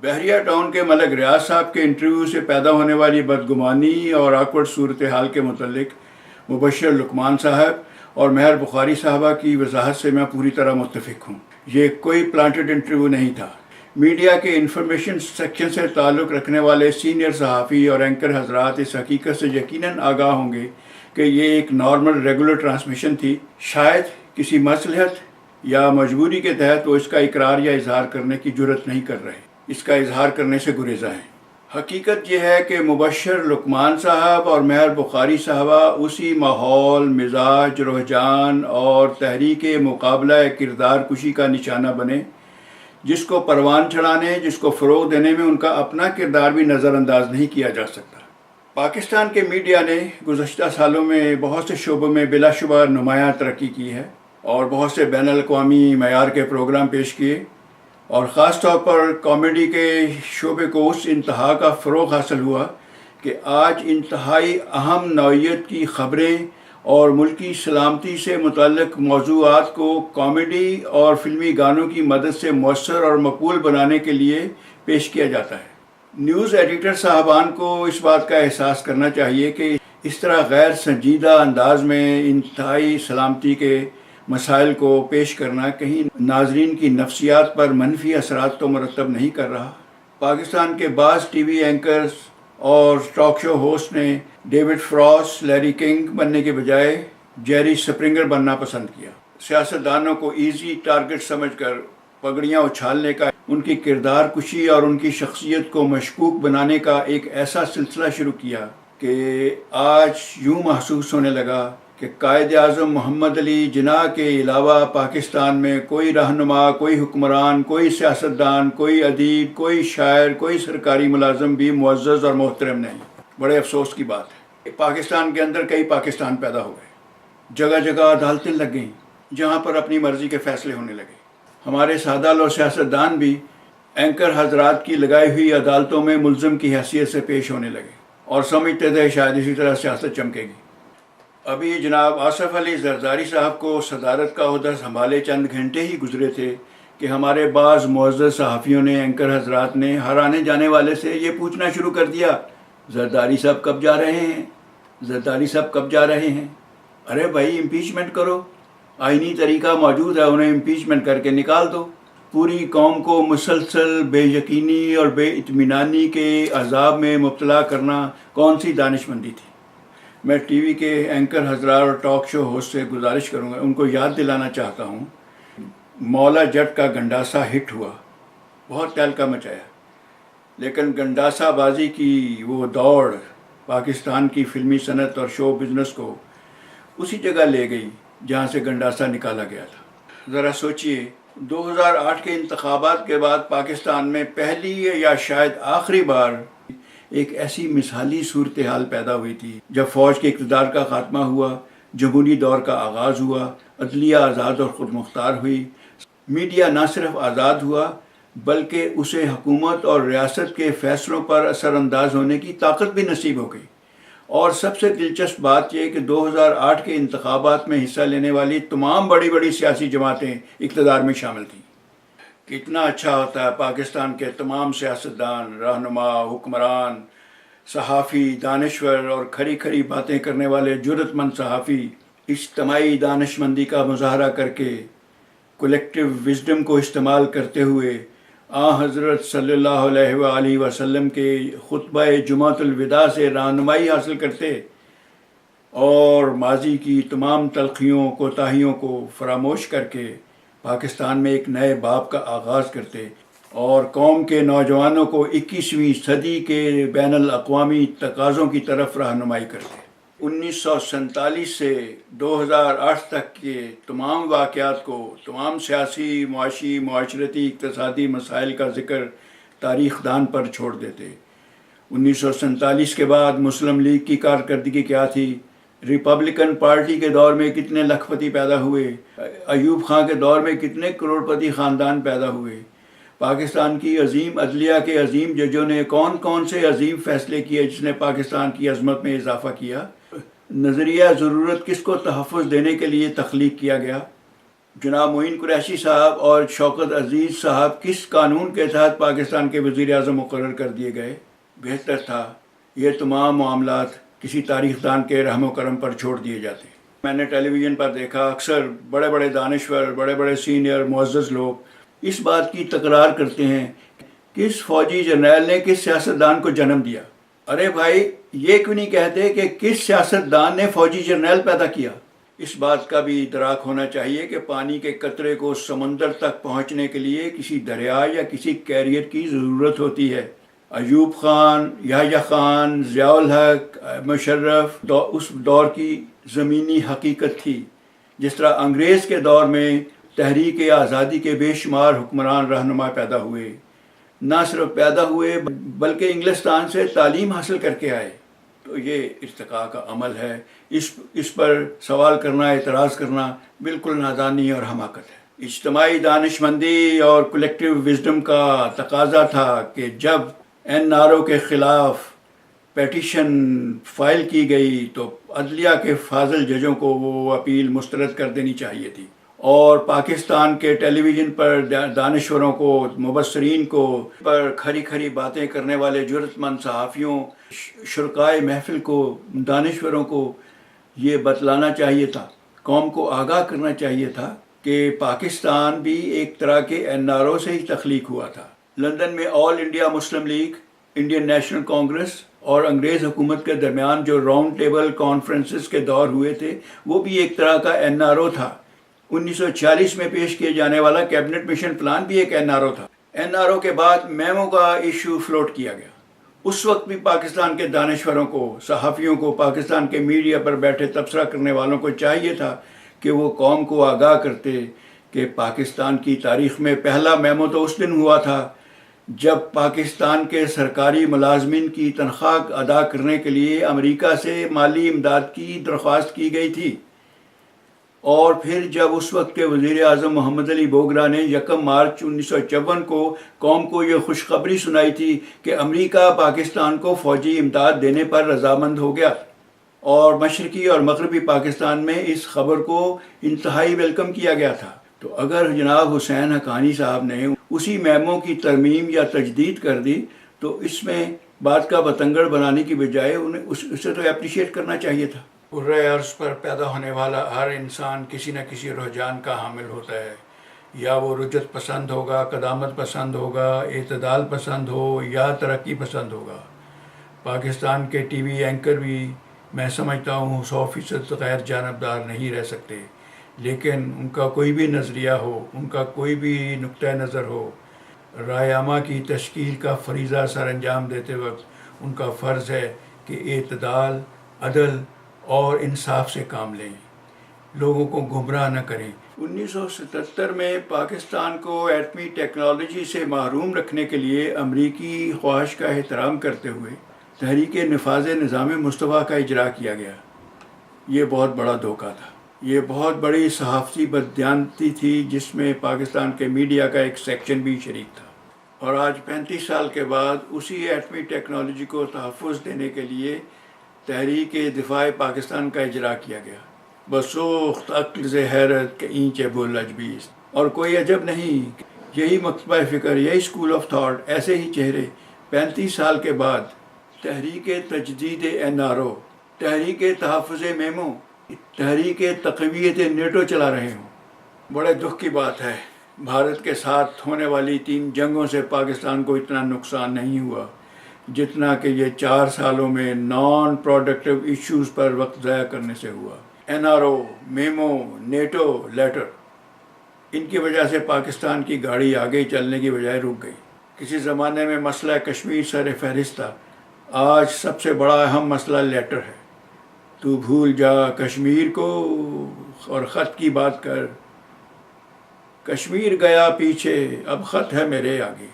بحریہ ٹاؤن کے ملک ریاض صاحب کے انٹرویو سے پیدا ہونے والی بدگمانی اور آکورڈ صورتحال کے متعلق مبشر لقمان صاحب اور مہر بخاری صاحبہ کی وضاحت سے میں پوری طرح متفق ہوں۔ یہ کوئی پلانٹڈ انٹرویو نہیں تھا۔ میڈیا کے انفارمیشن سیکشن سے تعلق رکھنے والے سینئر صحافی اور اینکر حضرات اس حقیقت سے یقیناً آگاہ ہوں گے کہ یہ ایک نارمل ریگولر ٹرانسمیشن تھی۔ شاید کسی مصلحت یا مجبوری کے تحت وہ اس کا اقرار یا اظہار کرنے کی جرت نہیں کر رہے، اس کا اظہار کرنے سے گریزاں ہیں۔ حقیقت یہ ہے کہ مبشر لقمان صاحب اور مہر بخاری صاحبہ اسی ماحول، مزاج، رجحان اور تحریک مقابلہ کردار کشی کا نشانہ بنے جس کو پروان چڑھانے، جس کو فروغ دینے میں ان کا اپنا کردار بھی نظر انداز نہیں کیا جا سکتا۔ پاکستان کے میڈیا نے گزشتہ سالوں میں بہت سے شعبوں میں بلا شبہ نمایاں ترقی کی ہے اور بہت سے بین الاقوامی معیار کے پروگرام پیش کیے، اور خاص طور پر کامیڈی کے شعبے کو اس انتہا کا فروغ حاصل ہوا کہ آج انتہائی اہم نوعیت کی خبریں اور ملکی سلامتی سے متعلق موضوعات کو کامیڈی اور فلمی گانوں کی مدد سے مؤثر اور مقبول بنانے کے لیے پیش کیا جاتا ہے۔ نیوز ایڈیٹر صاحبان کو اس بات کا احساس کرنا چاہیے کہ اس طرح غیر سنجیدہ انداز میں انتہائی سلامتی کے مسائل کو پیش کرنا کہیں ناظرین کی نفسیات پر منفی اثرات تو مرتب نہیں کر رہا۔ پاکستان کے بعض ٹی وی اینکرز اور ٹاک شو ہوسٹ نے ڈیوڈ فراس، لیری کنگ بننے کے بجائے جیری سپرنگر بننا پسند کیا۔ سیاستدانوں کو ایزی ٹارگٹ سمجھ کر پگڑیاں اچھالنے کا، ان کی کردار کشی اور ان کی شخصیت کو مشکوک بنانے کا ایک ایسا سلسلہ شروع کیا کہ آج یوں محسوس ہونے لگا کہ قائد اعظم محمد علی جناح کے علاوہ پاکستان میں کوئی رہنما، کوئی حکمران، کوئی سیاستدان، کوئی ادیب، کوئی شاعر، کوئی سرکاری ملازم بھی معزز اور محترم نہیں۔ بڑے افسوس کی بات ہے۔ پاکستان کے اندر کئی پاکستان پیدا ہو گئے، جگہ جگہ عدالتیں لگ گئیں جہاں پر اپنی مرضی کے فیصلے ہونے لگے۔ ہمارے سادہ اور سیاستدان بھی اینکر حضرات کی لگائی ہوئی عدالتوں میں ملزم کی حیثیت سے پیش ہونے لگے اور سمجھتے تھے شاید اسی طرح سیاست چمکے گی۔ ابھی جناب آصف علی زرداری صاحب کو صدارت کا عہدہ سنبھالے چند گھنٹے ہی گزرے تھے کہ ہمارے بعض معزز صحافیوں نے، اینکر حضرات نے ہر آنے جانے والے سے یہ پوچھنا شروع کر دیا، زرداری صاحب کب جا رہے ہیں؟ زرداری صاحب کب جا رہے ہیں؟ ارے بھائی امپیچمنٹ کرو، آئینی طریقہ موجود ہے، انہیں امپیچمنٹ کر کے نکال دو۔ پوری قوم کو مسلسل بے یقینی اور بے اطمینانی کے عذاب میں مبتلا کرنا کون سی دانش مندی تھی؟ میں ٹی وی کے اینکر حضرات اور ٹاک شو ہوسٹ سے گزارش کروں گا، ان کو یاد دلانا چاہتا ہوں، مولا جٹ کا گنڈاسا ہٹ ہوا، بہت تہلکہ مچایا، لیکن گنڈاسا بازی کی وہ دوڑ پاکستان کی فلمی صنعت اور شو بزنس کو اسی جگہ لے گئی جہاں سے گنڈاسا نکالا گیا تھا۔ ذرا سوچئے، 2008 کے انتخابات کے بعد پاکستان میں پہلی یا شاید آخری بار ایک ایسی مثالی صورتحال پیدا ہوئی تھی جب فوج کے اقتدار کا خاتمہ ہوا، جمہوری دور کا آغاز ہوا، عدلیہ آزاد اور خود مختار ہوئی، میڈیا نہ صرف آزاد ہوا بلکہ اسے حکومت اور ریاست کے فیصلوں پر اثر انداز ہونے کی طاقت بھی نصیب ہو گئی۔ اور سب سے دلچسپ بات یہ کہ 2008 کے انتخابات میں حصہ لینے والی تمام بڑی بڑی سیاسی جماعتیں اقتدار میں شامل تھیں۔ کتنا اچھا ہوتا ہے پاکستان کے تمام سیاستدان، رہنما، حکمران، صحافی، دانشور اور کھری کھری باتیں کرنے والے جرأت مند صحافی اجتماعی دانش مندی کا مظاہرہ کر کے، کولیکٹیو وزڈم کو استعمال کرتے ہوئے حضرت صلی اللہ علیہ وآلہ وسلم کے خطبہ جمعۃ الوداع سے رہنمائی حاصل کرتے اور ماضی کی تمام تلخیوں، کوتاہیوں کو فراموش کر کے پاکستان میں ایک نئے باب کا آغاز کرتے اور قوم کے نوجوانوں کو 21ویں صدی کے بین الاقوامی تقاضوں کی طرف رہنمائی کرتے۔ 1947 سے 2008 تک کے تمام واقعات کو، تمام سیاسی، معاشی، معاشرتی، اقتصادی مسائل کا ذکر تاریخ دان پر چھوڑ دیتے۔ 1947 کے بعد مسلم لیگ کی کارکردگی کیا تھی؟ ریپبلکن پارٹی کے دور میں کتنے لکھ پتی پیدا ہوئے؟ ایوب خان کے دور میں کتنے کروڑ پتی خاندان پیدا ہوئے؟ پاکستان کی عظیم عدلیہ کے عظیم ججوں نے کون کون سے عظیم فیصلے کیے جس نے پاکستان کی عظمت میں اضافہ کیا؟ نظریہ ضرورت کس کو تحفظ دینے کے لیے تخلیق کیا گیا؟ جناب معین قریشی صاحب اور شوکت عزیز صاحب کس قانون کے تحت پاکستان کے وزیر اعظم مقرر کر دیے گئے؟ بہتر تھا یہ تمام معاملات کسی تاریخ دان کے رحم و کرم پر چھوڑ دیے جاتے۔ میں نے ٹیلی ویژن پر دیکھا اکثر بڑے بڑے دانشور، بڑے بڑے سینئر معزز لوگ اس بات کی تکرار کرتے ہیں کس فوجی جرنیل نے کس سیاستدان کو جنم دیا۔ ارے بھائی یہ کیوں نہیں کہتے کہ کس سیاستدان نے فوجی جرنیل پیدا کیا؟ اس بات کا بھی ادراک ہونا چاہیے کہ پانی کے قطرے کو سمندر تک پہنچنے کے لیے کسی دریا یا کسی کیریئر کی ضرورت ہوتی ہے۔ ایوب خان، یحییٰ خان، ضیاء الحق، مشرف اس دور کی زمینی حقیقت تھی۔ جس طرح انگریز کے دور میں تحریک آزادی کے بے شمار حکمران رہنما پیدا ہوئے، نہ صرف پیدا ہوئے بلکہ انگلستان سے تعلیم حاصل کر کے آئے۔ تو یہ ارتقاء کا عمل ہے، اس پر سوال کرنا، اعتراض کرنا بالکل نادانی اور حماقت ہے۔ اجتماعی دانش مندی اور کلیکٹیو وزڈم کا تقاضا تھا کہ جب NRO کے خلاف پیٹیشن فائل کی گئی تو عدلیہ کے فاضل ججوں کو وہ اپیل مسترد کر دینی چاہیے تھی، اور پاکستان کے ٹیلی ویژن پر دانشوروں کو، مبصرین کو، پر کھری کھری باتیں کرنے والے جرأت مند صحافیوں، شرکائے محفل کو، دانشوروں کو یہ بتلانا چاہیے تھا، قوم کو آگاہ کرنا چاہیے تھا کہ پاکستان بھی ایک طرح کے NRO سے ہی تخلیق ہوا تھا۔ لندن میں All India Muslim League, Indian National Congress اور انگریز حکومت کے درمیان جو راؤنڈ ٹیبل کانفرنسز کے دور ہوئے تھے وہ بھی ایک طرح کا NRO تھا۔ 1946 میں پیش کیے جانے والا کیبنٹ مشن پلان بھی ایک NRO تھا۔ NRO کے بعد میمو کا ایشو فلوٹ کیا گیا۔ اس وقت بھی پاکستان کے دانشوروں کو، صحافیوں کو، پاکستان کے میڈیا پر بیٹھے تبصرہ کرنے والوں کو چاہیے تھا کہ وہ قوم کو آگاہ کرتے کہ پاکستان کی تاریخ میں پہلا میمو تو اس دن ہوا تھا جب پاکستان کے سرکاری ملازمین کی تنخواہ ادا کرنے کے لیے امریکہ سے مالی امداد کی درخواست کی گئی تھی، اور پھر جب اس وقت کے وزیر اعظم محمد علی بوگرا نے 1 مارچ 1954 کو قوم کو یہ خوشخبری سنائی تھی کہ امریکہ پاکستان کو فوجی امداد دینے پر رضامند ہو گیا، اور مشرقی اور مغربی پاکستان میں اس خبر کو انتہائی ویلکم کیا گیا تھا۔ تو اگر جناب حسین حقانی صاحب نے اسی میمو کی ترمیم یا تجدید کر دی تو اس میں بات کا بتنگڑ بنانے کی بجائے انہیں اسے تو اپریشیٹ کرنا چاہیے تھا۔ کرۂ ارض پر پیدا ہونے والا ہر انسان کسی نہ کسی رجحان کا حامل ہوتا ہے، یا وہ رجعت پسند ہوگا، قدامت پسند ہوگا، اعتدال پسند ہو یا ترقی پسند ہوگا۔ پاکستان کے ٹی وی اینکر بھی میں سمجھتا ہوں 100% غیر جانبدار نہیں رہ سکتے، لیکن ان کا کوئی بھی نظریہ ہو، ان کا کوئی بھی نقطہ نظر ہو، رائے عامہ کی تشکیل کا فریضہ سر انجام دیتے وقت ان کا فرض ہے کہ اعتدال، عدل اور انصاف سے کام لیں، لوگوں کو گمراہ نہ کریں۔ 1977 میں پاکستان کو ایٹمی ٹیکنالوجی سے محروم رکھنے کے لیے امریکی خواہش کا احترام کرتے ہوئے تحریک نفاذ نظام مصطفیٰ کا اجرا کیا گیا۔ یہ بہت بڑا دھوکہ تھا، یہ بہت بڑی صحافتی بددیانتی تھی جس میں پاکستان کے میڈیا کا ایک سیکشن بھی شریک تھا، اور آج 35 سال کے بعد اسی ایٹمی ٹیکنالوجی کو تحفظ دینے کے لیے تحریک دفاع پاکستان کا اجرا کیا گیا۔ بسوخت عقل ز حیرت کہ اینچ بول اجبیس، اور کوئی عجب نہیں، یہی مکتبہ فکر، یہی اسکول آف تھاٹ، ایسے ہی چہرے 35 سال کے بعد تحریک تجدید NRO، تحریک تحفظ میمو، تحریک تقویت نیٹو چلا رہے ہوں۔ بڑے دکھ کی بات ہے، بھارت کے ساتھ ہونے والی 3 جنگوں سے پاکستان کو اتنا نقصان نہیں ہوا جتنا کہ یہ 4 سالوں میں نان پروڈکٹیو ایشوز پر وقت ضائع کرنے سے ہوا۔ NRO، میمو، نیٹو، لیٹر، ان کی وجہ سے پاکستان کی گاڑی آگے چلنے کی بجائے رک گئی۔ کسی زمانے میں مسئلہ کشمیر سر فہرست تھا، آج سب سے بڑا اہم مسئلہ لیٹر ہے۔ تو بھول جا کشمیر کو اور خط کی بات کر، کشمیر گیا پیچھے اب خط ہے میرے آگے۔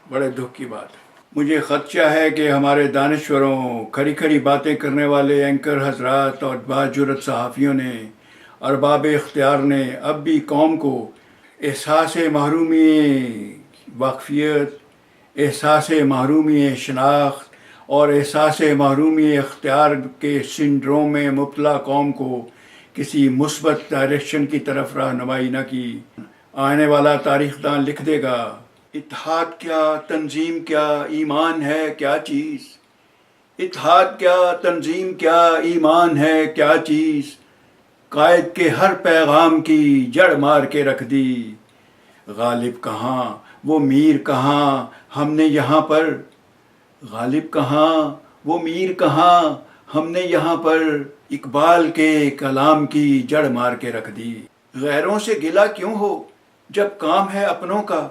بڑے دکھ کی بات ہے۔ مجھے خدشہ ہے کہ ہمارے دانشوروں، کھری کھری باتیں کرنے والے اینکر حضرات اور باجرأت صحافیوں نے، ارباب اختیار نے اب بھی قوم کو احساس محرومی واقفیت، احساس محرومی شناخت اور احساس محرومی اختیار کے سنڈروم میں مبتلا قوم کو کسی مثبت ڈائریکشن کی طرف رہنمائی نہ کی۔ آنے والا تاریخ دان لکھ دے گا اتحاد کیا، تنظیم کیا، ایمان ہے کیا چیز، اتحاد کیا، تنظیم کیا، ایمان ہے کیا چیز، قائد کے ہر پیغام کی جڑ مار کے رکھ دی۔ غالب کہاں وہ میر کہاں ہم نے یہاں پر، غالب کہاں وہ میر کہاں ہم نے یہاں پر، اقبال کے کلام کی جڑ مار کے رکھ دی۔ غیروں سے گلہ کیوں ہو جب کام ہے اپنوں کا،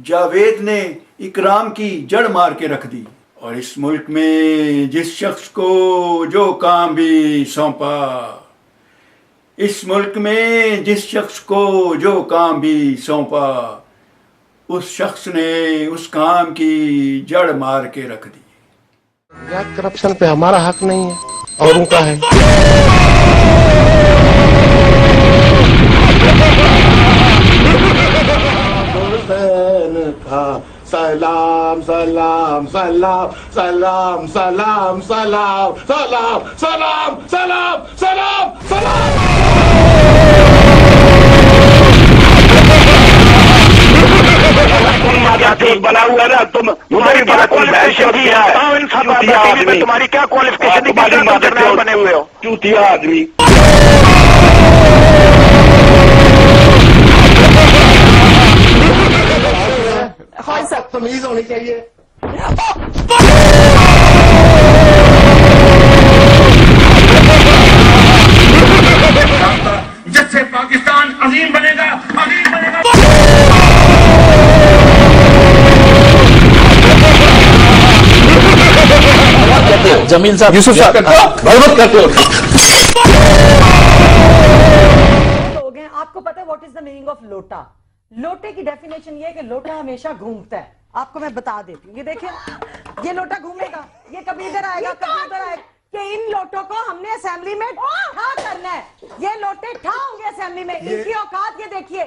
جاوید نے اکرام کی جڑ مار کے رکھ دی۔ اور اس ملک میں جس شخص کو جو کام بھی سونپا، اس ملک میں جس شخص کو جو کام بھی سونپا، اس شخص نے اس کام کی جڑ مار کے رکھ دی۔ کرپشن پہ ہمارا حق نہیں ہے، اوروں کا ہے۔ سلام سلام سلام سلام سلام سلام سلام سلام سلام سلام سلام۔ بنا ہوا نا تم، تمہاری کیا کوالیفکیشن بنے ہوئے ہو؟ چوتیا آدمی۔ تمیز ہونی چاہیے۔ جس سے پاکستان عظیم بنے گا، عظیم بنے گا۔ جمیل صاحب، یوسف صاحب بہت کرتے ہو۔ لوگ ہیں، آپ کو پتا ہے what is the meaning of لوٹا؟ لوٹے کی ڈیفینیشن یہ ہے کہ لوٹا ہمیشہ گھومتا ہے۔ آپ کو میں بتا دیتی ہوں، یہ دیکھیں یہ لوٹا گھومے گا، یہ کبھی ادھر آئے گا کبھی ادھر آئے گا، کہ ان لوٹوں کو ہم نے اسمبلی میں ٹھا کرنا ہے۔ یہ لوٹے ٹھا ہوں گے اسمبلی میں، ان کی اوقات یہ دیکھیے۔